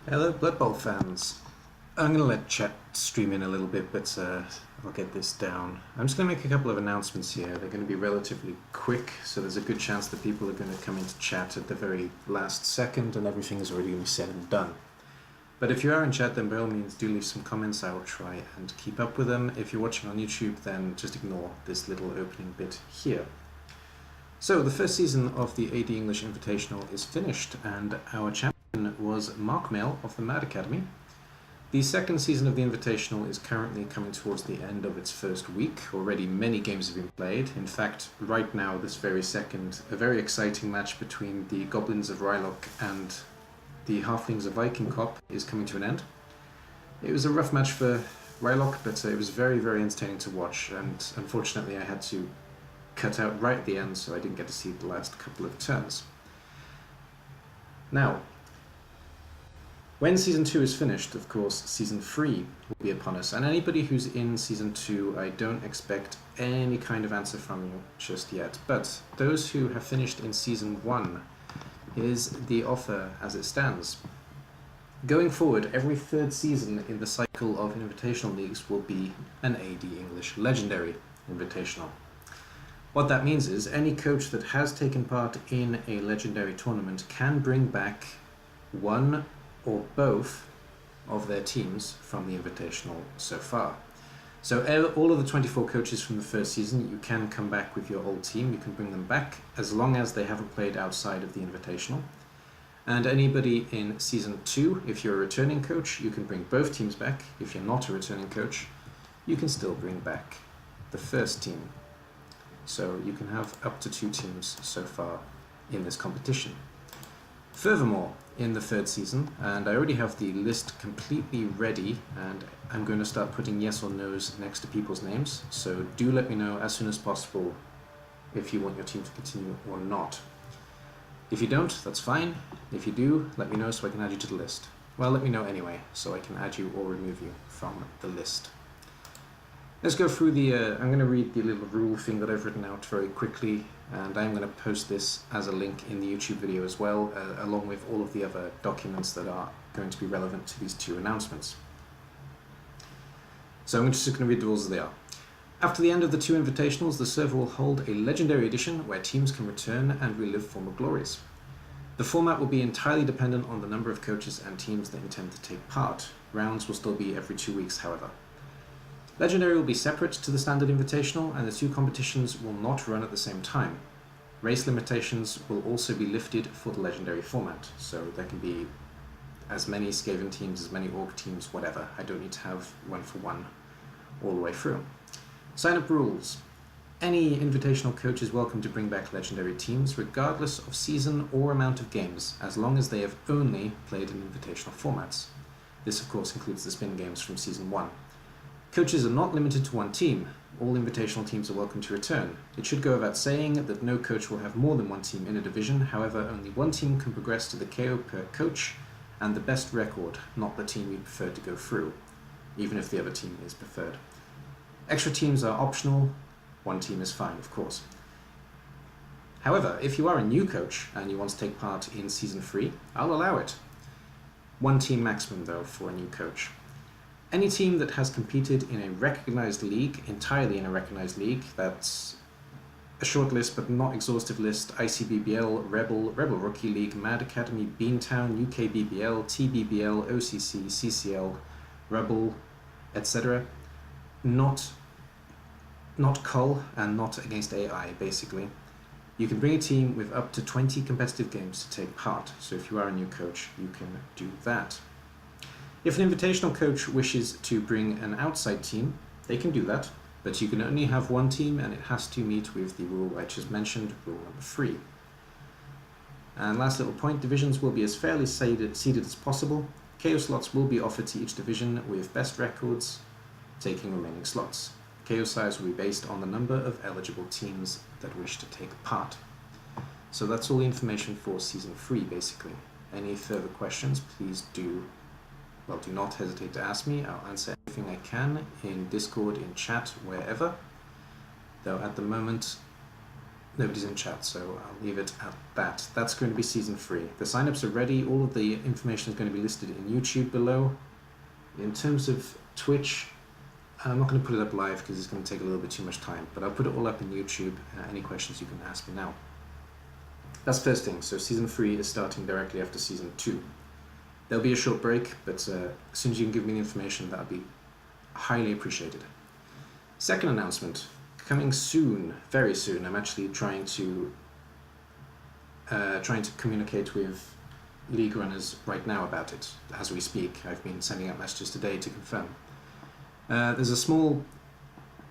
Hello, Blood Bowl fans. I'm going to let chat stream in a little bit, but I'll get this down. I'm just going to make a couple of announcements here. They're going to be relatively quick, so there's a good chance that people are going to come into chat at the very last second and everything is already going to be said and done. But if you are in chat, then by all means do leave some comments. I will try and keep up with them. If you're watching on YouTube, then just ignore this little opening bit here. So the first season of the ADEnglish Invitational is finished, and our champion was Mark Mail of the Mad Academy. The second season of the Invitational is currently coming towards the end of its first week. Already many games have been played. In fact, right now, this very second, a very exciting match between the Goblins of Rylock and the Halflings of Viking Cop is coming to an end. It was a rough match for Rylock, but it was very, very entertaining to watch, and unfortunately I had to cut out right at the end, so I didn't get to see the last couple of turns. Now, when Season 2 is finished, of course, Season 3 will be upon us, and anybody who's in Season 2, I don't expect any kind of answer from you just yet, but those who have finished in Season 1, here's the offer as it stands. Going forward, every third season in the cycle of Invitational Leagues will be an ADEnglish Legendary Invitational. What that means is any coach that has taken part in a Legendary tournament can bring back one or both of their teams from the Invitational so far. So all of the 24 coaches from the first season, you can come back with your old team, you can bring them back as long as they haven't played outside of the Invitational. And anybody in Season 2, if you're a returning coach, you can bring both teams back. If you're not a returning coach, you can still bring back the first team. So you can have up to 2 teams so far in this competition. Furthermore, in the third season, and I already have the list completely ready, and I'm going to start putting yes or no's next to people's names, so do let me know as soon as possible if you want your team to continue or not. If you don't, that's fine. If you do, let me know so I can add you to the list. Well, let me know anyway, so I can add you or remove you from the list. Let's go through the, I'm going to read the little rule thing that I've written out very quickly, and I'm going to post this as a link in the YouTube video as well, along with all of the other documents that are going to be relevant to these 2 announcements. So I'm just going to read the rules as they are. After the end of the 2 invitationals, the server will hold a Legendary Edition where teams can return and relive former glories. The format will be entirely dependent on the number of coaches and teams that intend to take part. Rounds will still be every 2 weeks, however. Legendary will be separate to the Standard Invitational, and the 2 competitions will not run at the same time. Race limitations will also be lifted for the Legendary format, so there can be as many Skaven teams, as many Orc teams, whatever. I don't need to have 1-for-1 all the way through. Sign-up rules. Any Invitational coach is welcome to bring back Legendary teams, regardless of season or amount of games, as long as they have only played in Invitational formats. This, of course, includes the spin games from Season 1. Coaches are not limited to 1 team. All Invitational teams are welcome to return. It should go without saying that no coach will have more than 1 team in a division, however only 1 team can progress to the KO per coach and the best record, not the team you prefer to go through, even if the other team is preferred. Extra teams are optional, 1 team is fine, of course. However, if you are a new coach and you want to take part in Season 3, I'll allow it. 1 team maximum though for a new coach. Any team that has competed in a recognized league, entirely in a recognized league, that's a short list but not exhaustive list, ICBBL, Rebel, Rebel Rookie League, Mad Academy, Beantown, UK BBL, TBBL, OCC, CCL, Rebel, etc. Not Cull and not against AI, basically. You can bring a team with up to 20 competitive games to take part, so if you are a new coach, you can do that. If an Invitational coach wishes to bring an outside team, they can do that, but you can only have 1 team and it has to meet with the rule I just mentioned, rule number 3. And last little point, divisions will be as fairly seeded as possible. KO slots will be offered to each division with best records taking remaining slots. KO size will be based on the number of eligible teams that wish to take part. So that's all the information for Season 3 basically. Any further questions, please do not hesitate to ask me. I'll answer anything I can in Discord, in chat, wherever. Though at the moment, Nobody's in chat, so I'll leave it at that. That's going to be Season 3. The sign-ups are ready. All of the information is going to be listed in YouTube below. In terms of Twitch, I'm not going to put it up live because it's going to take a little bit too much time, but I'll put it all up in YouTube. Any questions you can ask me now. That's first thing. So Season 3 is starting directly after Season 2. There'll be a short break, but as soon as you can give me the information, that'll be highly appreciated. Second announcement, coming soon, very soon. I'm actually trying to communicate with league runners right now about it as we speak. I've been sending out messages today to confirm. There's a small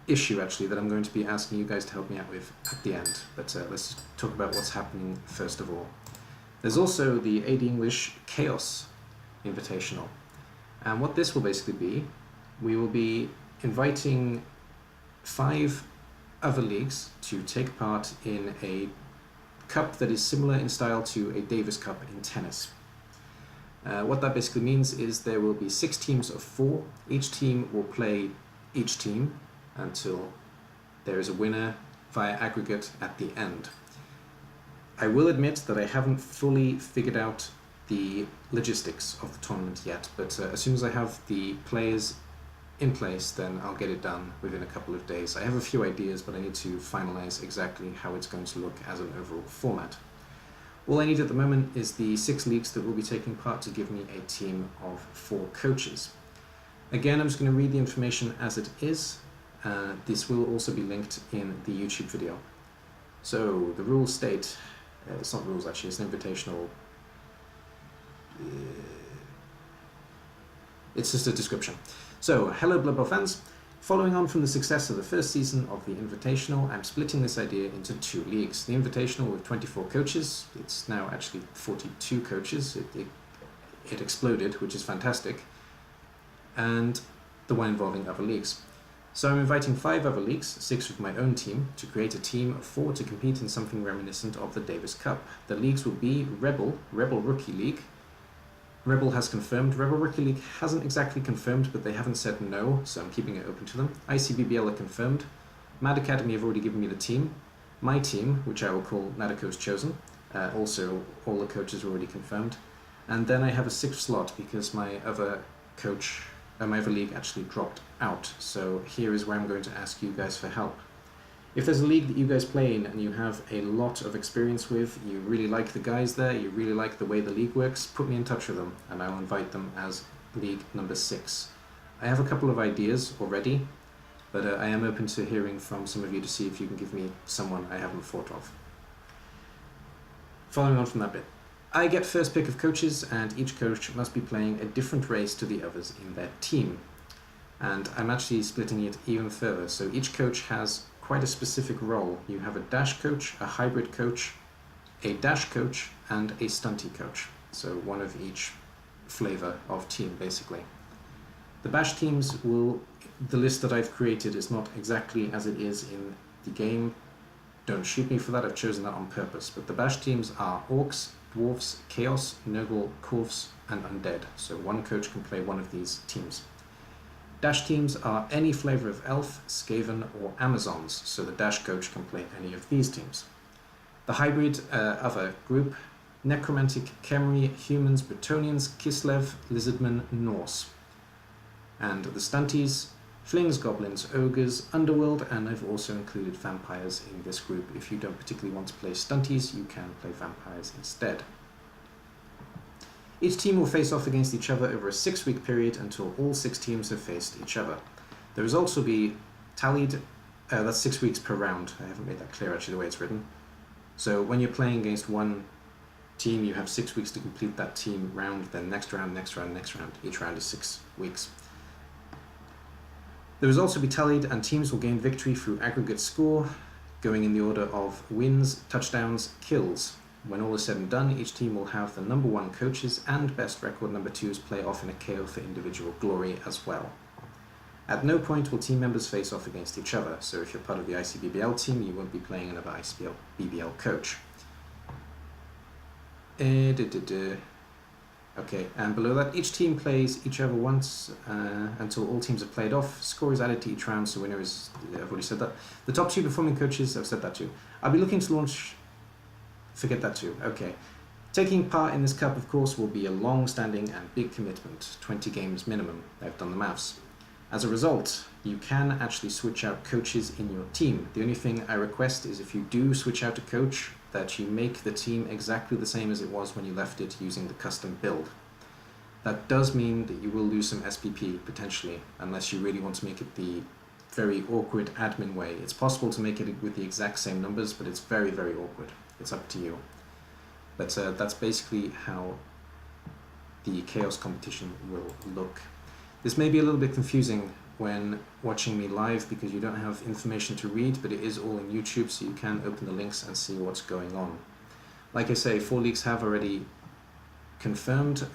issue actually that I'm going to be asking you guys to help me out with at the end, but let's talk about what's happening first of all. There's also the ADEnglish Chaos Invitational, and what this will basically be, we will be inviting 5 other leagues to take part in a cup that is similar in style to a Davis Cup in tennis. What that basically means is there will be 6 teams of 4. Each team will play each team until there is a winner via aggregate at the end. I will admit that I haven't fully figured out the logistics of the tournament yet, but as soon as I have the players in place, then I'll get it done within a couple of days. I have a few ideas, but I need to finalize exactly how it's going to look as an overall format. All I need at the moment is the 6 leagues that will be taking part to give me a team of 4 coaches. Again, I'm just going to read the information as it is. This will also be linked in the YouTube video. So the rules state, it's not rules actually, it's an invitational. It's just a description. So, hello Blood Bowl fans. Following on from the success of the first season of the Invitational, I'm splitting this idea into 2 leagues. The Invitational with 24 coaches, it's now actually 42 coaches, it exploded, which is fantastic, and the one involving other leagues. So I'm inviting 5 other leagues, 6 with my own team, to create a team of 4 to compete in something reminiscent of the Davis Cup. The leagues will be Rebel Rookie League. Rebel has confirmed. Rebel Rookie League hasn't exactly confirmed, but they haven't said no, so I'm keeping it open to them. ICBBL are confirmed. Mad Academy have already given me the team. My team, which I will call Nadako's Chosen, also all the coaches are already confirmed. And then I have a 6th slot because my other coach, my other league actually dropped out. So here is where I'm going to ask you guys for help. If there's a league that you guys play in and you have a lot of experience with, you really like the guys there, you really like the way the league works, put me in touch with them and I'll invite them as league number 6. I have a couple of ideas already, but I am open to hearing from some of you to see if you can give me someone I haven't thought of. Following on from that bit, I get first pick of coaches and each coach must be playing a different race to the others in their team. And I'm actually splitting it even further, so each coach has quite a specific role. You have a dash coach, a hybrid coach, a dash coach, and a stunty coach. So one of each flavor of team, basically. The bash teams will, the list that I've created is not exactly as it is in the game. Don't shoot me for that, I've chosen that on purpose. But the bash teams are Orcs, Dwarves, Chaos, Nurgle, Korfs, and Undead. So one coach can play one of these teams. Dash teams are any flavor of Elf, Skaven, or Amazons, so the Dash coach can play any of these teams. The hybrid other group, Necromantic, Khemri, Humans, Bretonnians, Kislev, Lizardmen, Norse. And the stunties, Flings, Goblins, Ogres, Underworld, and I've also included Vampires in this group. If you don't particularly want to play stunties, you can play Vampires instead. Each team will face off against each other over a 6-week period until all 6 teams have faced each other. The results will be tallied, that's 6 weeks per round. I haven't made that clear actually the way it's written. So when you're playing against one team, you have 6 weeks to complete that team round, then next round, next round, next round. Each round is 6 weeks. The results will be tallied and teams will gain victory through aggregate score, going in the order of wins, touchdowns, kills. When all is said and done, each team will have the number 1 coaches and best record number 2s play off in a KO for individual glory as well. At no point will team members face off against each other, so if you're part of the ICBBL team, you won't be playing another ICBBL coach. Okay, and below that, each team plays each other once until all teams are played off. Score is added to each round, so winner is, I've already said that. The top 2 performing coaches, I've said that too. I'll be looking to launch, forget that too, okay. Taking part in this cup, of course, will be a long-standing and big commitment, 20 games minimum. I've done the maths. As a result, you can actually switch out coaches in your team. The only thing I request is if you do switch out a coach, that you make the team exactly the same as it was when you left it using the custom build. That does mean that you will lose some SPP, potentially, unless you really want to make it the very awkward admin way. It's possible to make it with the exact same numbers, but it's very, very awkward. It's up to you. But that's basically how the Chaos competition will look. This may be a little bit confusing when watching me live because you don't have information to read, but it is all in YouTube, so you can open the links and see what's going on. Like I say, 4 leagues have already confirmed.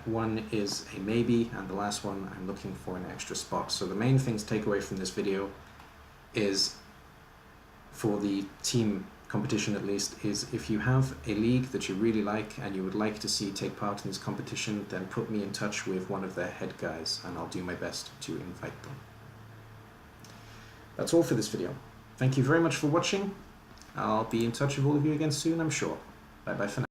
One is a maybe, and the last one I'm looking for an extra spot. So the main thing to take away from this video is, for the team competition at least, is if you have a league that you really like and you would like to see take part in this competition, then put me in touch with one of their head guys and I'll do my best to invite them. That's all for this video. Thank you very much for watching. I'll be in touch with all of you again soon, I'm sure. Bye bye for now.